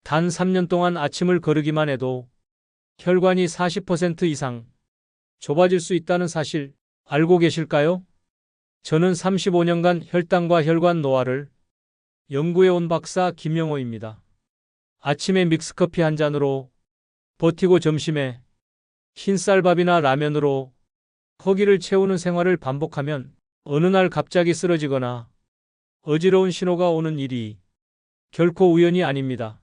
단 3년 동안 아침을 거르기만 해도 혈관이 40% 이상 좁아질 수 있다는 사실 알고 계실까요? 저는 35년간 혈당과 혈관 노화를 연구해온 박사 김영호입니다. 아침에 믹스커피 한 잔으로 버티고 점심에 흰쌀밥이나 라면으로 허기를 채우는 생활을 반복하면 어느 날 갑자기 쓰러지거나 어지러운 신호가 오는 일이 결코 우연이 아닙니다.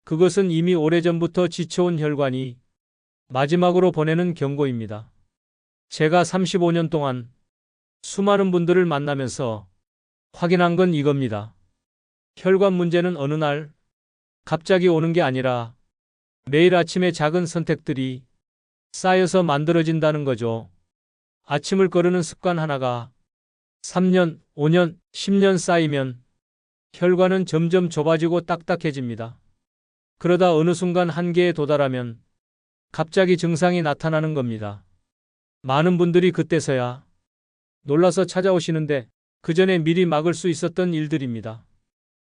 그것은 이미 오래전부터 지쳐온 혈관이 마지막으로 보내는 경고입니다. 제가 35년 동안 수많은 분들을 만나면서 확인한 건 이겁니다. 혈관 문제는 어느 날 갑자기 오는 게 아니라 매일 아침에 작은 선택들이 쌓여서 만들어진다는 거죠. 아침을 거르는 습관 하나가 3년, 5년, 10년 쌓이면 혈관은 점점 좁아지고 딱딱해집니다. 그러다 어느 순간 한계에 도달하면 갑자기 증상이 나타나는 겁니다. 많은 분들이 그때서야 놀라서 찾아오시는데 그 전에 미리 막을 수 있었던 일들입니다.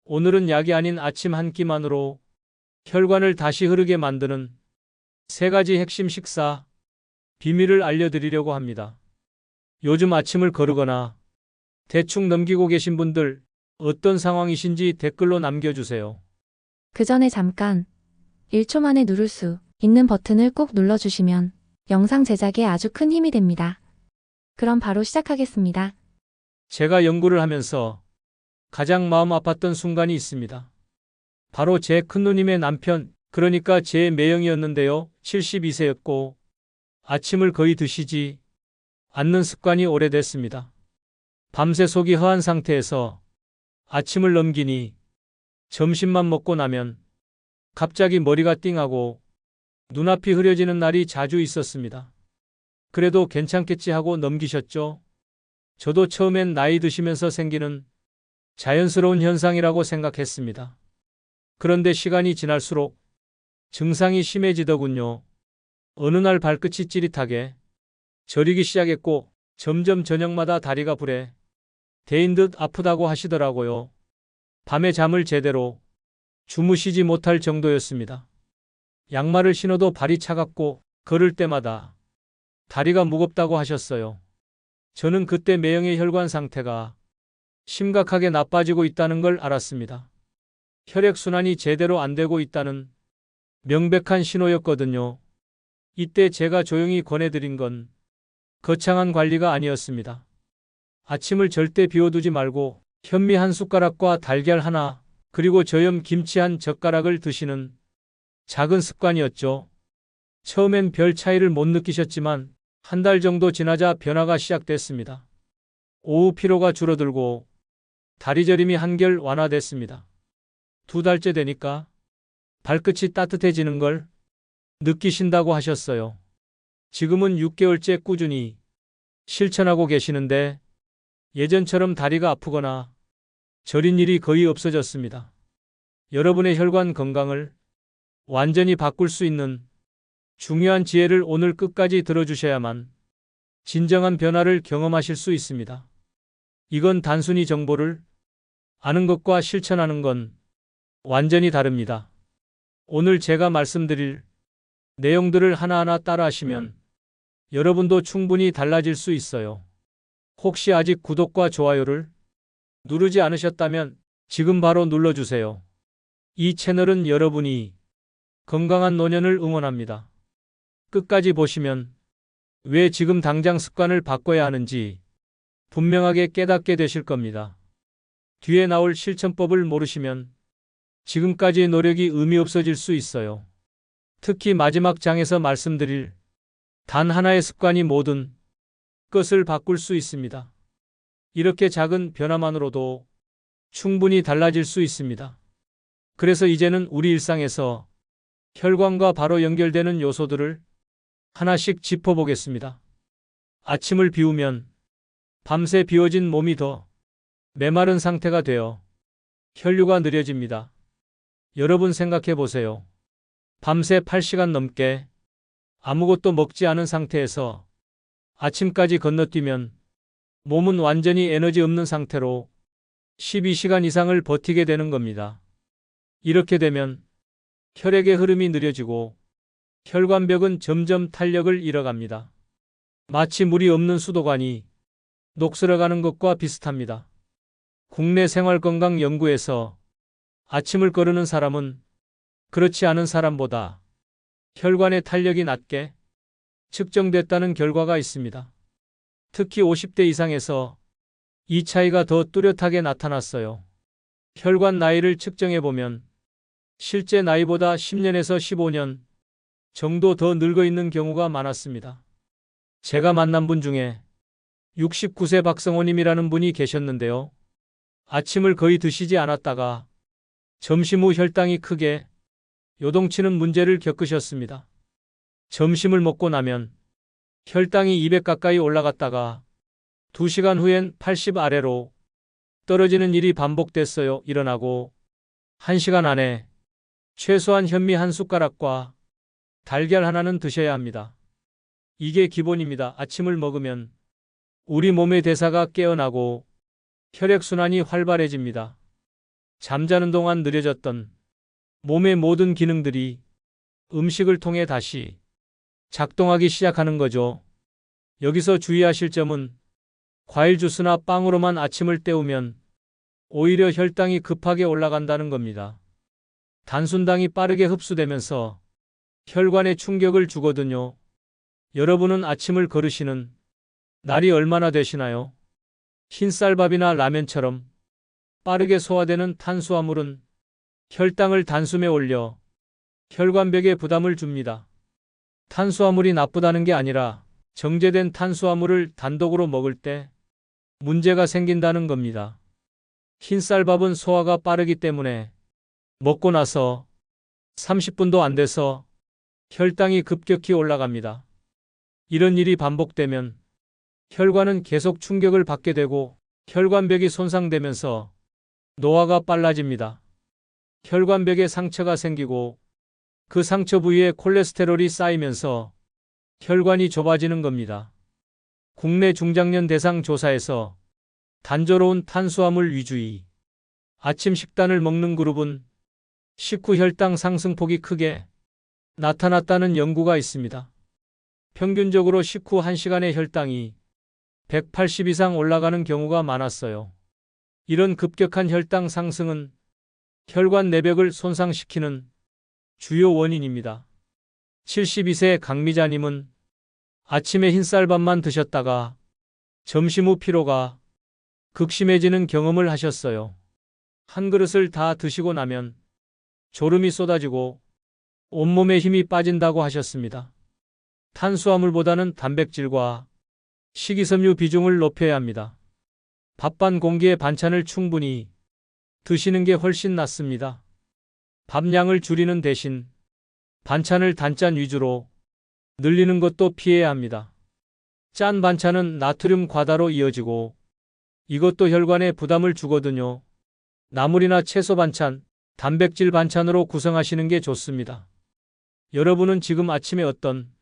오늘은 약이 아닌 아침 한 끼만으로 혈관을 다시 흐르게 만드는 3가지 핵심 식사 비밀을 알려드리려고 합니다. 요즘 아침을 거르거나 대충 넘기고 계신 분들 어떤 상황이신지 댓글로 남겨주세요. 그 전에 잠깐 1초 만에 누를 수 있는 버튼을 꼭 눌러주시면 영상 제작에 아주 큰 힘이 됩니다. 그럼 바로 시작하겠습니다. 제가 연구를 하면서 가장 마음 아팠던 순간이 있습니다. 바로 제 큰누님의 남편, 그러니까 제 매형이었는데요. 72세였고 아침을 거의 드시지 않는 습관이 오래됐습니다. 밤새 속이 허한 상태에서 아침을 넘기니 점심만 먹고 나면 갑자기 머리가 띵하고 눈앞이 흐려지는 날이 자주 있었습니다. 그래도 괜찮겠지 하고 넘기셨죠? 저도 처음엔 나이 드시면서 생기는 자연스러운 현상이라고 생각했습니다. 그런데 시간이 지날수록 증상이 심해지더군요. 어느 날 발끝이 찌릿하게 저리기 시작했고 점점 저녁마다 다리가 불에 대인 듯 아프다고 하시더라고요. 밤에 잠을 제대로 주무시지 못할 정도였습니다. 양말을 신어도 발이 차갑고 걸을 때마다 다리가 무겁다고 하셨어요. 저는 그때 매형의 혈관 상태가 심각하게 나빠지고 있다는 걸 알았습니다. 혈액순환이 제대로 안 되고 있다는 명백한 신호였거든요. 이때 제가 조용히 권해드린 건 거창한 관리가 아니었습니다. 아침을 절대 비워두지 말고 현미 한 숟가락과 달걀 하나, 그리고 저염 김치 한 젓가락을 드시는 작은 습관이었죠. 처음엔 별 차이를 못 느끼셨지만 한 달 정도 지나자 변화가 시작됐습니다. 오후 피로가 줄어들고 다리 저림이 한결 완화됐습니다. 2달째 되니까 발끝이 따뜻해지는 걸 느끼신다고 하셨어요. 지금은 6개월째 꾸준히 실천하고 계시는데 예전처럼 다리가 아프거나 저린 일이 거의 없어졌습니다. 여러분의 혈관 건강을 완전히 바꿀 수 있는 중요한 지혜를 오늘 끝까지 들어주셔야만 진정한 변화를 경험하실 수 있습니다. 이건 단순히 정보를 아는 것과 실천하는 건 완전히 다릅니다. 오늘 제가 말씀드릴 내용들을 하나하나 따라하시면 여러분도 충분히 달라질 수 있어요. 혹시 아직 구독과 좋아요를 누르지 않으셨다면 지금 바로 눌러주세요. 이 채널은 여러분이 건강한 노년을 응원합니다. 끝까지 보시면 왜 지금 당장 습관을 바꿔야 하는지 분명하게 깨닫게 되실 겁니다. 뒤에 나올 실천법을 모르시면 지금까지의 노력이 의미 없어질 수 있어요. 특히 마지막 장에서 말씀드릴 단 하나의 습관이 모든 것을 바꿀 수 있습니다. 이렇게 작은 변화만으로도 충분히 달라질 수 있습니다. 그래서 이제는 우리 일상에서 혈관과 바로 연결되는 요소들을 하나씩 짚어보겠습니다. 아침을 비우면 밤새 비워진 몸이 더 메마른 상태가 되어 혈류가 느려집니다. 여러분 생각해 보세요. 밤새 8시간 넘게 아무것도 먹지 않은 상태에서 아침까지 건너뛰면 몸은 완전히 에너지 없는 상태로 12시간 이상을 버티게 되는 겁니다. 이렇게 되면 혈액의 흐름이 느려지고 혈관벽은 점점 탄력을 잃어갑니다. 마치 물이 없는 수도관이 녹슬어가는 것과 비슷합니다. 국내 생활건강연구에서 아침을 거르는 사람은 그렇지 않은 사람보다 혈관의 탄력이 낮게 측정됐다는 결과가 있습니다. 특히 50대 이상에서 이 차이가 더 뚜렷하게 나타났어요. 혈관 나이를 측정해보면 실제 나이보다 10년에서 15년 정도 더 늙어 있는 경우가 많았습니다. 제가 만난 분 중에 69세 박성호님이라는 분이 계셨는데요. 아침을 거의 드시지 않았다가 점심 후 혈당이 크게 요동치는 문제를 겪으셨습니다. 점심을 먹고 나면 혈당이 200 가까이 올라갔다가 2시간 후엔 80 아래로 떨어지는 일이 반복됐어요. 일어나고 1시간 안에 최소한 현미 한 숟가락과 달걀 하나는 드셔야 합니다. 이게 기본입니다. 아침을 먹으면 우리 몸의 대사가 깨어나고 혈액순환이 활발해집니다. 잠자는 동안 느려졌던 몸의 모든 기능들이 음식을 통해 다시 작동하기 시작하는 거죠. 여기서 주의하실 점은 과일 주스나 빵으로만 아침을 때우면 오히려 혈당이 급하게 올라간다는 겁니다. 단순당이 빠르게 흡수되면서 혈관에 충격을 주거든요. 여러분은 아침을 거르시는 날이 얼마나 되시나요? 흰쌀밥이나 라면처럼 빠르게 소화되는 탄수화물은 혈당을 단숨에 올려 혈관벽에 부담을 줍니다. 탄수화물이 나쁘다는 게 아니라 정제된 탄수화물을 단독으로 먹을 때 문제가 생긴다는 겁니다. 흰쌀밥은 소화가 빠르기 때문에 먹고 나서 30분도 안 돼서 혈당이 급격히 올라갑니다. 이런 일이 반복되면 혈관은 계속 충격을 받게 되고 혈관벽이 손상되면서 노화가 빨라집니다. 혈관벽에 상처가 생기고 그 상처 부위에 콜레스테롤이 쌓이면서 혈관이 좁아지는 겁니다. 국내 중장년 대상 조사에서 단조로운 탄수화물 위주의 아침 식단을 먹는 그룹은 식후 혈당 상승폭이 크게 나타났다는 연구가 있습니다. 평균적으로 식후 1시간의 혈당이 180 이상 올라가는 경우가 많았어요. 이런 급격한 혈당 상승은 혈관 내벽을 손상시키는 주요 원인입니다. 72세 강미자님은 아침에 흰쌀밥만 드셨다가 점심 후 피로가 극심해지는 경험을 하셨어요. 한 그릇을 다 드시고 나면 졸음이 쏟아지고 온몸에 힘이 빠진다고 하셨습니다. 탄수화물보다는 단백질과 식이섬유 비중을 높여야 합니다. 밥 반 공기의 반찬을 충분히 드시는 게 훨씬 낫습니다. 밥 양을 줄이는 대신 반찬을 단짠 위주로 늘리는 것도 피해야 합니다. 짠 반찬은 나트륨 과다로 이어지고 이것도 혈관에 부담을 주거든요. 나물이나 채소 반찬, 단백질 반찬으로 구성하시는 게 좋습니다. 여러분은 지금 아침에 어떤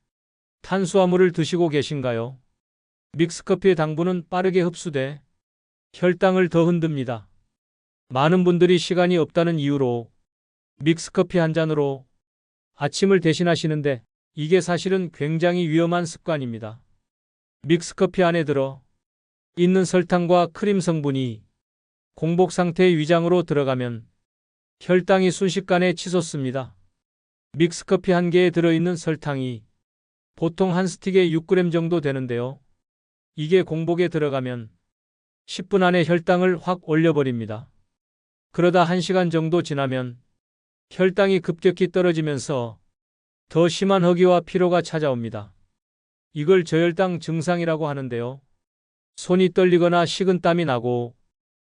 탄수화물을 드시고 계신가요? 믹스커피의 당분은 빠르게 흡수돼 혈당을 더 흔듭니다. 많은 분들이 시간이 없다는 이유로 믹스커피 한 잔으로 아침을 대신하시는데 이게 사실은 굉장히 위험한 습관입니다. 믹스커피 안에 들어 있는 설탕과 크림 성분이 공복 상태의 위장으로 들어가면 혈당이 순식간에 치솟습니다. 믹스커피 한 개에 들어있는 설탕이 보통 한 스틱에 6g 정도 되는데요. 이게 공복에 들어가면 10분 안에 혈당을 확 올려버립니다. 그러다 1시간 정도 지나면 혈당이 급격히 떨어지면서 더 심한 허기와 피로가 찾아옵니다. 이걸 저혈당 증상이라고 하는데요. 손이 떨리거나 식은땀이 나고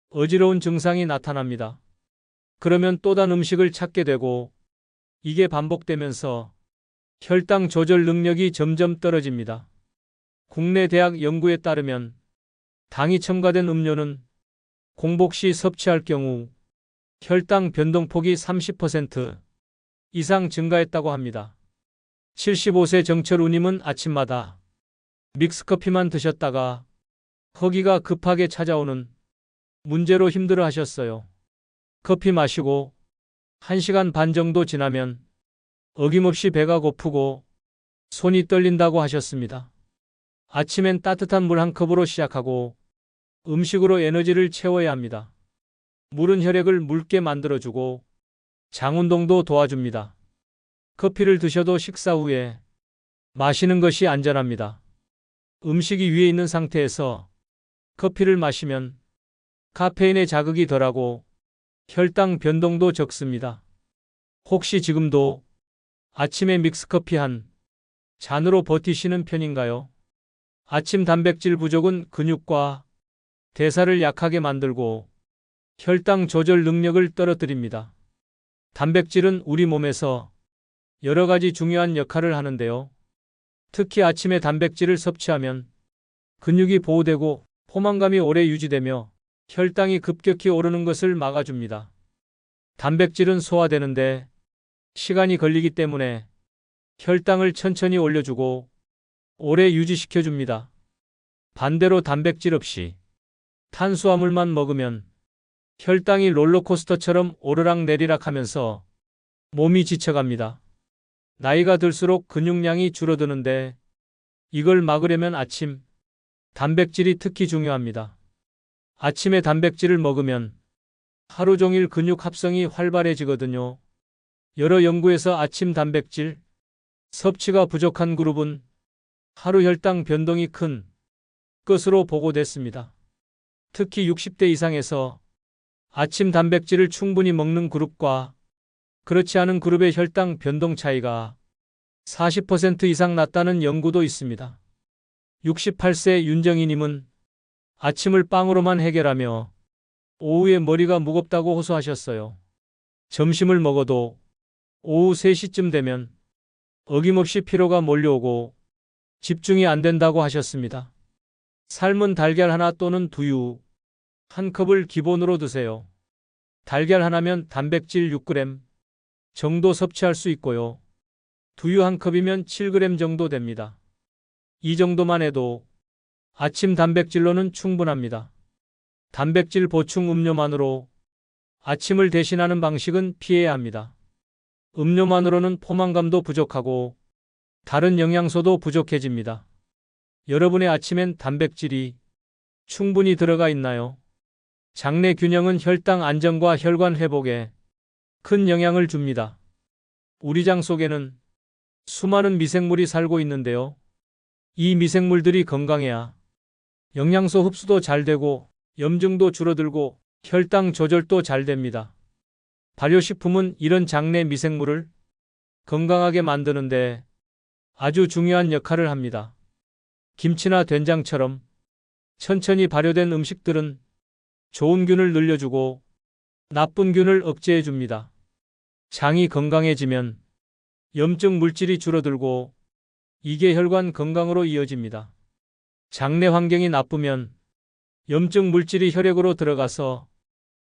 어지러운 증상이 나타납니다. 그러면 또 단 음식을 찾게 되고 이게 반복되면서 혈당 조절 능력이 점점 떨어집니다. 국내 대학 연구에 따르면 당이 첨가된 음료는 공복 시 섭취할 경우 혈당 변동폭이 30% 이상 증가했다고 합니다. 75세 정철우님은 아침마다 믹스커피만 드셨다가 허기가 급하게 찾아오는 문제로 힘들어 하셨어요. 커피 마시고 1시간 반 정도 지나면 어김없이 배가 고프고 손이 떨린다고 하셨습니다. 아침엔 따뜻한 물 한 컵으로 시작하고 음식으로 에너지를 채워야 합니다. 물은 혈액을 묽게 만들어주고 장 운동도 도와줍니다. 커피를 드셔도 식사 후에 마시는 것이 안전합니다. 음식이 위에 있는 상태에서 커피를 마시면 카페인의 자극이 덜하고 혈당 변동도 적습니다. 혹시 지금도 아침에 믹스커피 한 잔으로 버티시는 편인가요? 아침 단백질 부족은 근육과 대사를 약하게 만들고 혈당 조절 능력을 떨어뜨립니다. 단백질은 우리 몸에서 여러 가지 중요한 역할을 하는데요. 특히 아침에 단백질을 섭취하면 근육이 보호되고 포만감이 오래 유지되며 혈당이 급격히 오르는 것을 막아줍니다. 단백질은 소화되는데 시간이 걸리기 때문에 혈당을 천천히 올려주고 오래 유지시켜줍니다. 반대로 단백질 없이 탄수화물만 먹으면 혈당이 롤러코스터처럼 오르락내리락 하면서 몸이 지쳐갑니다. 나이가 들수록 근육량이 줄어드는데 이걸 막으려면 아침 단백질이 특히 중요합니다. 아침에 단백질을 먹으면 하루 종일 근육 합성이 활발해지거든요. 여러 연구에서 아침 단백질 섭취가 부족한 그룹은 하루 혈당 변동이 큰 것으로 보고됐습니다. 특히 60대 이상에서 아침 단백질을 충분히 먹는 그룹과 그렇지 않은 그룹의 혈당 변동 차이가 40% 이상 났다는 연구도 있습니다. 68세 윤정희님은 아침을 빵으로만 해결하며 오후에 머리가 무겁다고 호소하셨어요. 점심을 먹어도 오후 3시쯤 되면 어김없이 피로가 몰려오고 집중이 안 된다고 하셨습니다. 삶은 달걀 하나 또는 두유 한 컵을 기본으로 드세요. 달걀 하나면 단백질 6g 정도 섭취할 수 있고요. 두유 한 컵이면 7g 정도 됩니다. 이 정도만 해도 아침 단백질로는 충분합니다. 단백질 보충 음료만으로 아침을 대신하는 방식은 피해야 합니다. 음료만으로는 포만감도 부족하고 다른 영양소도 부족해집니다. 여러분의 아침엔 단백질이 충분히 들어가 있나요? 장내 균형은 혈당 안정과 혈관 회복에 큰 영향을 줍니다. 우리 장 속에는 수많은 미생물이 살고 있는데요. 이 미생물들이 건강해야 영양소 흡수도 잘 되고 염증도 줄어들고 혈당 조절도 잘 됩니다. 발효식품은 이런 장내 미생물을 건강하게 만드는데 아주 중요한 역할을 합니다. 김치나 된장처럼 천천히 발효된 음식들은 좋은 균을 늘려주고 나쁜 균을 억제해 줍니다. 장이 건강해지면 염증 물질이 줄어들고 이게 혈관 건강으로 이어집니다. 장내 환경이 나쁘면 염증 물질이 혈액으로 들어가서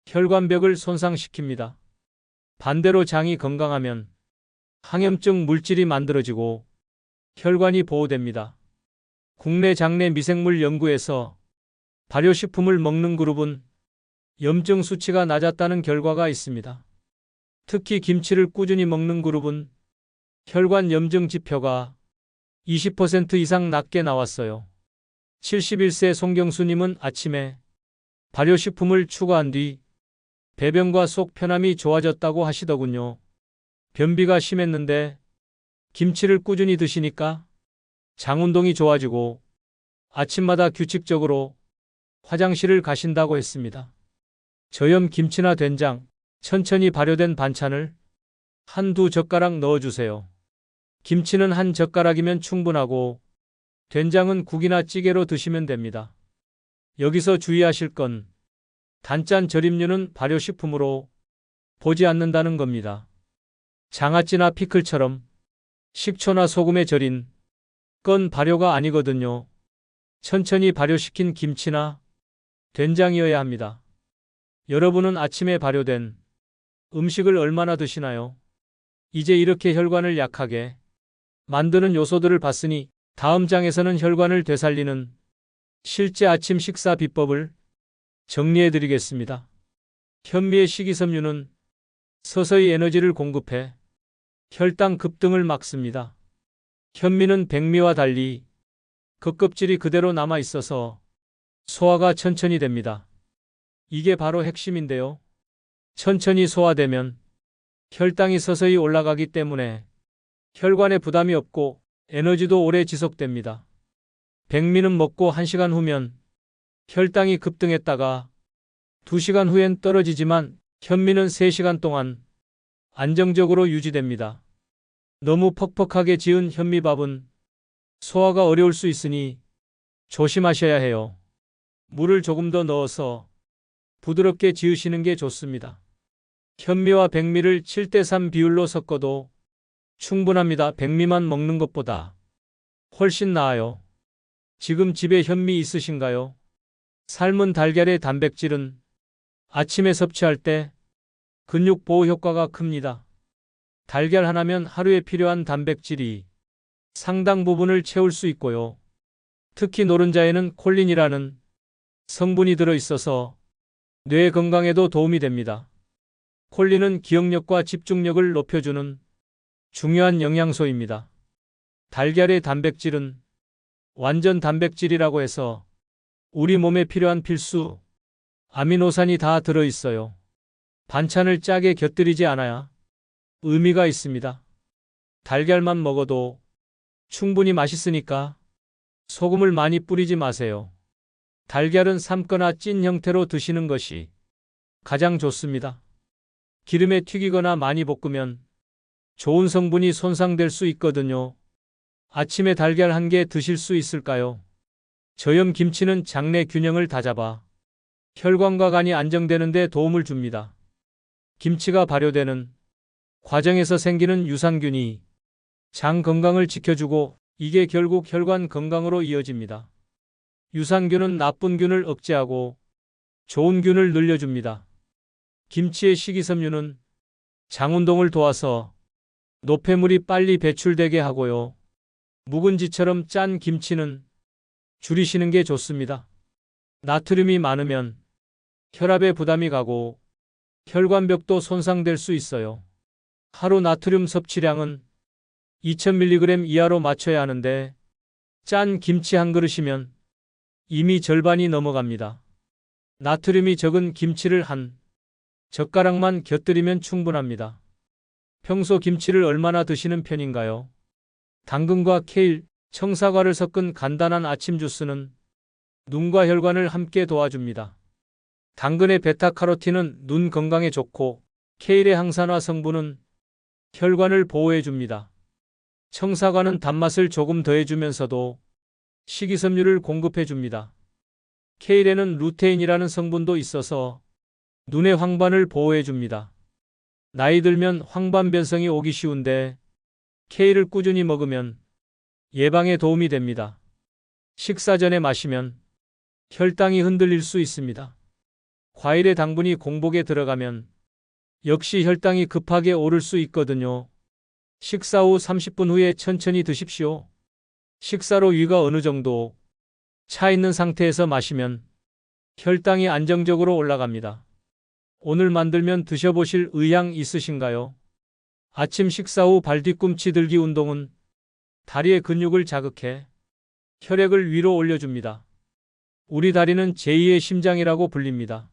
혈관벽을 손상시킵니다. 반대로 장이 건강하면 항염증 물질이 만들어지고 혈관이 보호됩니다. 국내 장내 미생물 연구에서 발효식품을 먹는 그룹은 염증 수치가 낮았다는 결과가 있습니다. 특히 김치를 꾸준히 먹는 그룹은 혈관 염증 지표가 20% 이상 낮게 나왔어요. 71세 송경수님은 아침에 발효식품을 추가한 뒤 배변과 속 편함이 좋아졌다고 하시더군요. 변비가 심했는데 김치를 꾸준히 드시니까 장 운동이 좋아지고 아침마다 규칙적으로 화장실을 가신다고 했습니다. 저염 김치나 된장, 천천히 발효된 반찬을 한두 젓가락 넣어주세요. 김치는 한 젓가락이면 충분하고 된장은 국이나 찌개로 드시면 됩니다. 여기서 주의하실 건 단짠 절임류는 발효식품으로 보지 않는다는 겁니다. 장아찌나 피클처럼 식초나 소금에 절인 건 발효가 아니거든요. 천천히 발효시킨 김치나 된장이어야 합니다. 여러분은 아침에 발효된 음식을 얼마나 드시나요? 이제 이렇게 혈관을 약하게 만드는 요소들을 봤으니 다음 장에서는 혈관을 되살리는 실제 아침 식사 비법을 정리해 드리겠습니다. 현미의 식이섬유는 서서히 에너지를 공급해 혈당 급등을 막습니다. 현미는 백미와 달리 겉껍질이 그대로 남아 있어서 소화가 천천히 됩니다. 이게 바로 핵심인데요. 천천히 소화되면 혈당이 서서히 올라가기 때문에 혈관에 부담이 없고 에너지도 오래 지속됩니다. 백미는 먹고 1시간 후면 혈당이 급등했다가 2시간 후엔 떨어지지만 현미는 3시간 동안 안정적으로 유지됩니다. 너무 퍽퍽하게 지은 현미밥은 소화가 어려울 수 있으니 조심하셔야 해요. 물을 조금 더 넣어서 부드럽게 지으시는 게 좋습니다. 현미와 백미를 7대3 비율로 섞어도 충분합니다. 백미만 먹는 것보다 훨씬 나아요. 지금 집에 현미 있으신가요? 삶은 달걀의 단백질은 아침에 섭취할 때 근육 보호 효과가 큽니다. 달걀 하나면 하루에 필요한 단백질이 상당 부분을 채울 수 있고요. 특히 노른자에는 콜린이라는 성분이 들어 있어서 뇌 건강에도 도움이 됩니다. 콜린은 기억력과 집중력을 높여주는 중요한 영양소입니다. 달걀의 단백질은 완전 단백질이라고 해서 우리 몸에 필요한 필수 아미노산이 다 들어 있어요. 반찬을 짜게 곁들이지 않아야 의미가 있습니다. 달걀만 먹어도 충분히 맛있으니까 소금을 많이 뿌리지 마세요. 달걀은 삶거나 찐 형태로 드시는 것이 가장 좋습니다. 기름에 튀기거나 많이 볶으면 좋은 성분이 손상될 수 있거든요. 아침에 달걀 1개 드실 수 있을까요? 저염 김치는 장내 균형을 다잡아 혈관과 간이 안정되는 데 도움을 줍니다. 김치가 발효되는 과정에서 생기는 유산균이 장 건강을 지켜주고 이게 결국 혈관 건강으로 이어집니다. 유산균은 나쁜 균을 억제하고 좋은 균을 늘려줍니다. 김치의 식이섬유는 장 운동을 도와서 노폐물이 빨리 배출되게 하고요. 묵은지처럼 짠 김치는 줄이시는 게 좋습니다. 나트륨이 많으면 혈압에 부담이 가고 혈관벽도 손상될 수 있어요. 하루 나트륨 섭취량은 2000mg 이하로 맞춰야 하는데 짠 김치 한 그릇이면 이미 절반이 넘어갑니다. 나트륨이 적은 김치를 한 젓가락만 곁들이면 충분합니다. 평소 김치를 얼마나 드시는 편인가요? 당근과 케일, 청사과를 섞은 간단한 아침 주스는 눈과 혈관을 함께 도와줍니다. 당근의 베타카로틴은 눈 건강에 좋고 케일의 항산화 성분은 혈관을 보호해줍니다. 청사과는 단맛을 조금 더해주면서도 식이섬유를 공급해줍니다. 케일에는 루테인이라는 성분도 있어서 눈의 황반을 보호해줍니다. 나이 들면 황반 변성이 오기 쉬운데 케일을 꾸준히 먹으면 예방에 도움이 됩니다. 식사 전에 마시면 혈당이 흔들릴 수 있습니다. 과일의 당분이 공복에 들어가면 역시 혈당이 급하게 오를 수 있거든요. 식사 후 30분 후에 천천히 드십시오. 식사로 위가 어느 정도 차 있는 상태에서 마시면 혈당이 안정적으로 올라갑니다. 오늘 만들면 드셔보실 의향 있으신가요? 아침 식사 후 발 뒤꿈치 들기 운동은 다리의 근육을 자극해 혈액을 위로 올려줍니다. 우리 다리는 제2의 심장이라고 불립니다.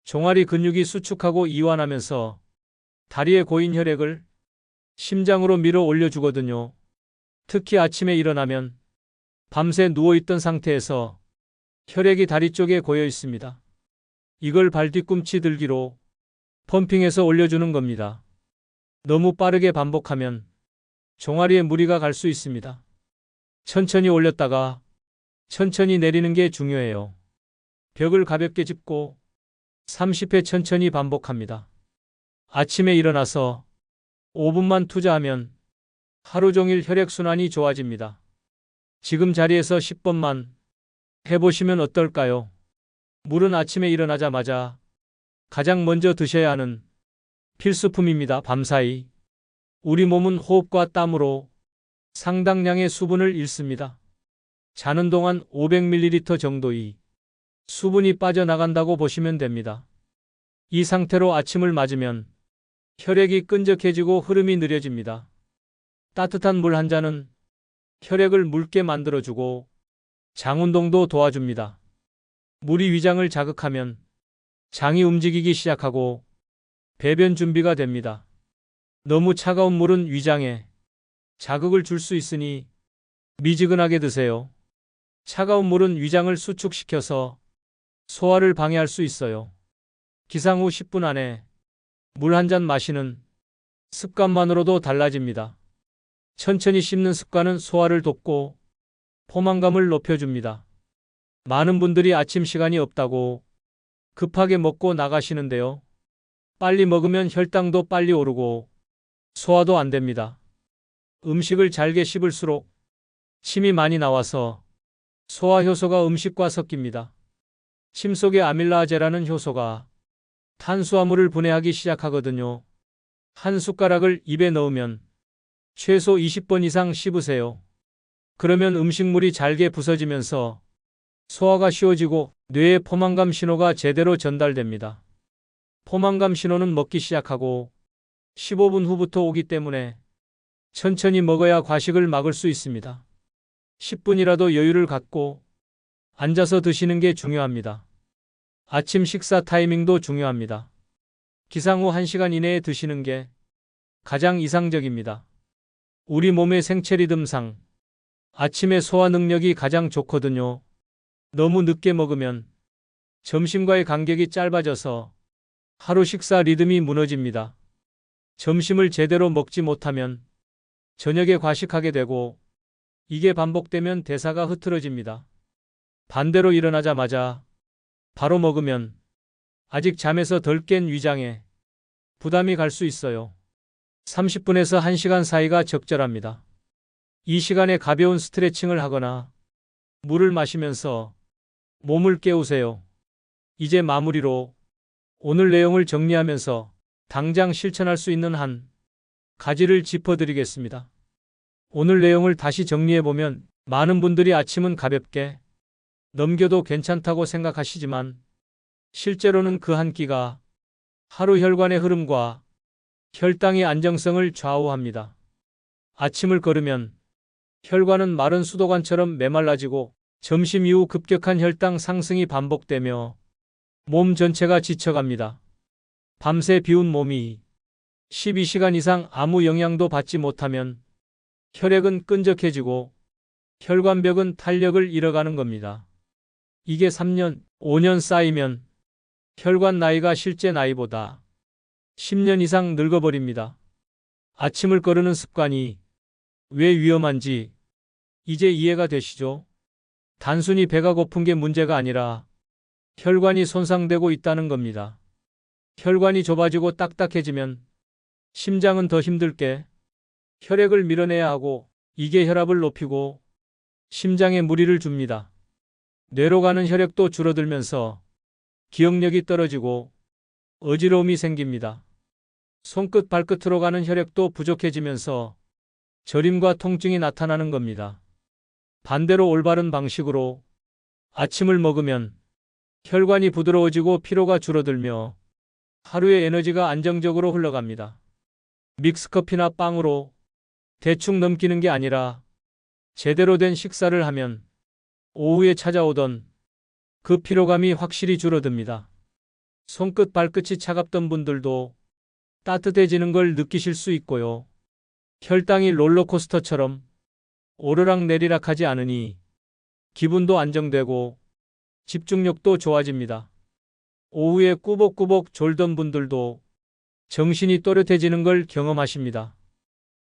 종아리 근육이 수축하고 이완하면서 다리에 고인 혈액을 심장으로 밀어 올려주거든요. 특히 아침에 일어나면 밤새 누워있던 상태에서 혈액이 다리 쪽에 고여 있습니다. 이걸 발 뒤꿈치 들기로 펌핑해서 올려주는 겁니다. 너무 빠르게 반복하면 종아리에 무리가 갈 수 있습니다. 천천히 올렸다가 천천히 내리는 게 중요해요. 벽을 가볍게 짚고 30회 천천히 반복합니다. 아침에 일어나서 5분만 투자하면 하루 종일 혈액순환이 좋아집니다. 지금 자리에서 10번만 해보시면 어떨까요? 물은 아침에 일어나자마자 가장 먼저 드셔야 하는 필수품입니다. 밤사이 우리 몸은 호흡과 땀으로 상당량의 수분을 잃습니다. 자는 동안 500ml 정도의 수분이 빠져나간다고 보시면 됩니다. 이 상태로 아침을 맞으면 혈액이 끈적해지고 흐름이 느려집니다. 따뜻한 물 한 잔은 혈액을 묽게 만들어주고 장운동도 도와줍니다. 물이 위장을 자극하면 장이 움직이기 시작하고 배변 준비가 됩니다. 너무 차가운 물은 위장에 자극을 줄 수 있으니 미지근하게 드세요. 차가운 물은 위장을 수축시켜서 소화를 방해할 수 있어요. 기상 후 10분 안에 물 한 잔 마시는 습관만으로도 달라집니다. 천천히 씹는 습관은 소화를 돕고 포만감을 높여줍니다. 많은 분들이 아침 시간이 없다고 급하게 먹고 나가시는데요. 빨리 먹으면 혈당도 빨리 오르고 소화도 안 됩니다. 음식을 잘게 씹을수록 침이 많이 나와서 소화 효소가 음식과 섞입니다. 침 속의 아밀라제라는 효소가 탄수화물을 분해하기 시작하거든요. 한 숟가락을 입에 넣으면 최소 20번 이상 씹으세요. 그러면 음식물이 잘게 부서지면서 소화가 쉬워지고 뇌에 포만감 신호가 제대로 전달됩니다. 포만감 신호는 먹기 시작하고 15분 후부터 오기 때문에 천천히 먹어야 과식을 막을 수 있습니다. 10분이라도 여유를 갖고 앉아서 드시는 게 중요합니다. 아침 식사 타이밍도 중요합니다. 기상 후 1시간 이내에 드시는 게 가장 이상적입니다. 우리 몸의 생체 리듬상 아침에 소화 능력이 가장 좋거든요. 너무 늦게 먹으면 점심과의 간격이 짧아져서 하루 식사 리듬이 무너집니다. 점심을 제대로 먹지 못하면 저녁에 과식하게 되고 이게 반복되면 대사가 흐트러집니다. 반대로 일어나자마자 바로 먹으면 아직 잠에서 덜 깬 위장에 부담이 갈 수 있어요. 30분에서 1시간 사이가 적절합니다. 이 시간에 가벼운 스트레칭을 하거나 물을 마시면서 몸을 깨우세요. 이제 마무리로 오늘 내용을 정리하면서 당장 실천할 수 있는 한 가지를 짚어드리겠습니다. 오늘 내용을 다시 정리해보면 많은 분들이 아침은 가볍게 넘겨도 괜찮다고 생각하시지만 실제로는 그 한 끼가 하루 혈관의 흐름과 혈당의 안정성을 좌우합니다. 아침을 거르면 혈관은 마른 수도관처럼 메말라지고 점심 이후 급격한 혈당 상승이 반복되며 몸 전체가 지쳐갑니다. 밤새 비운 몸이 12시간 이상 아무 영향도 받지 못하면 혈액은 끈적해지고 혈관벽은 탄력을 잃어가는 겁니다. 이게 3년, 5년 쌓이면 혈관 나이가 실제 나이보다 10년 이상 늙어버립니다. 아침을 거르는 습관이 왜 위험한지 이제 이해가 되시죠? 단순히 배가 고픈 게 문제가 아니라 혈관이 손상되고 있다는 겁니다. 혈관이 좁아지고 딱딱해지면 심장은 더 힘들게 혈액을 밀어내야 하고 이게 혈압을 높이고 심장에 무리를 줍니다. 뇌로 가는 혈액도 줄어들면서 기억력이 떨어지고 어지러움이 생깁니다. 손끝 발끝으로 가는 혈액도 부족해지면서 저림과 통증이 나타나는 겁니다. 반대로 올바른 방식으로 아침을 먹으면 혈관이 부드러워지고 피로가 줄어들며 하루의 에너지가 안정적으로 흘러갑니다. 믹스커피나 빵으로 대충 넘기는 게 아니라 제대로 된 식사를 하면 오후에 찾아오던 그 피로감이 확실히 줄어듭니다. 손끝 발끝이 차갑던 분들도 따뜻해지는 걸 느끼실 수 있고요. 혈당이 롤러코스터처럼 오르락내리락하지 않으니 기분도 안정되고 집중력도 좋아집니다. 오후에 꾸벅꾸벅 졸던 분들도 정신이 또렷해지는 걸 경험하십니다.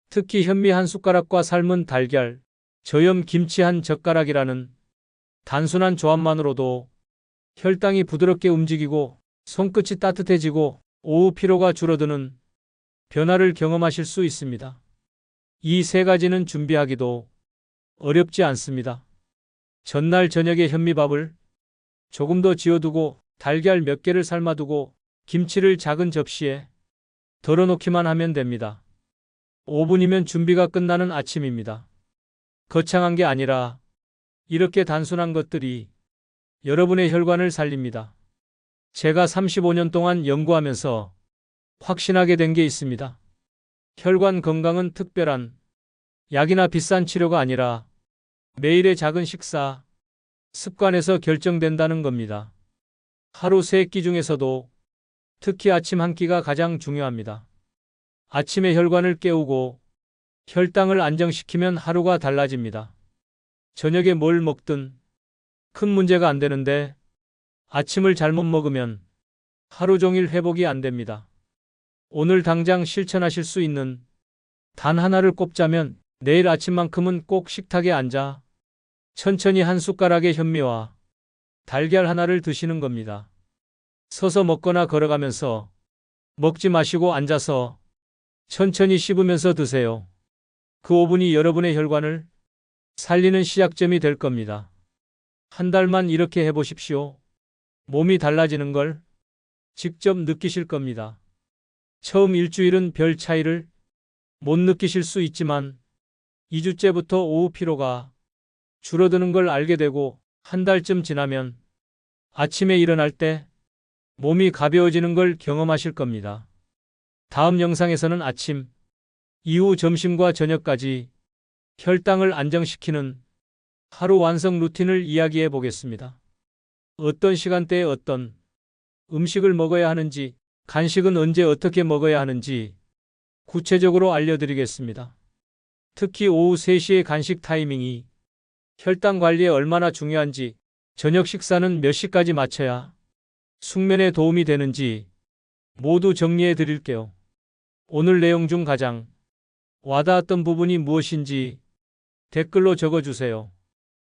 특히 현미 한 숟가락과 삶은 달걀, 저염 김치 한 젓가락이라는 단순한 조합만으로도 혈당이 부드럽게 움직이고 손끝이 따뜻해지고 오후 피로가 줄어드는 변화를 경험하실 수 있습니다. 이 세 가지는 준비하기도 어렵지 않습니다. 전날 저녁에 현미밥을 조금 더 지어두고 달걀 몇 개를 삶아두고 김치를 작은 접시에 덜어놓기만 하면 됩니다. 5분이면 준비가 끝나는 아침입니다. 거창한 게 아니라 이렇게 단순한 것들이 여러분의 혈관을 살립니다. 제가 35년 동안 연구하면서 확신하게 된 게 있습니다. 혈관 건강은 특별한 약이나 비싼 치료가 아니라 매일의 작은 식사, 습관에서 결정된다는 겁니다. 하루 3끼 중에서도 특히 아침 한 끼가 가장 중요합니다. 아침에 혈관을 깨우고 혈당을 안정시키면 하루가 달라집니다. 저녁에 뭘 먹든 큰 문제가 안 되는데 아침을 잘못 먹으면 하루 종일 회복이 안 됩니다. 오늘 당장 실천하실 수 있는 단 하나를 꼽자면 내일 아침만큼은 꼭 식탁에 앉아 천천히 한 숟가락의 현미와 달걀 하나를 드시는 겁니다. 서서 먹거나 걸어가면서 먹지 마시고 앉아서 천천히 씹으면서 드세요. 그 5분이 여러분의 혈관을 살리는 시작점이 될 겁니다. 한 달만 이렇게 해보십시오. 몸이 달라지는 걸 직접 느끼실 겁니다. 처음 일주일은 별 차이를 못 느끼실 수 있지만 2주째부터 오후 피로가 줄어드는 걸 알게 되고 한 달쯤 지나면 아침에 일어날 때 몸이 가벼워지는 걸 경험하실 겁니다. 다음 영상에서는 아침, 이후 점심과 저녁까지 혈당을 안정시키는 하루 완성 루틴을 이야기해 보겠습니다. 어떤 시간대에 어떤 음식을 먹어야 하는지, 간식은 언제 어떻게 먹어야 하는지 구체적으로 알려드리겠습니다. 특히 오후 3시의 간식 타이밍이 혈당 관리에 얼마나 중요한지, 저녁 식사는 몇 시까지 마쳐야 숙면에 도움이 되는지 모두 정리해 드릴게요. 오늘 내용 중 가장 와닿았던 부분이 무엇인지 댓글로 적어주세요.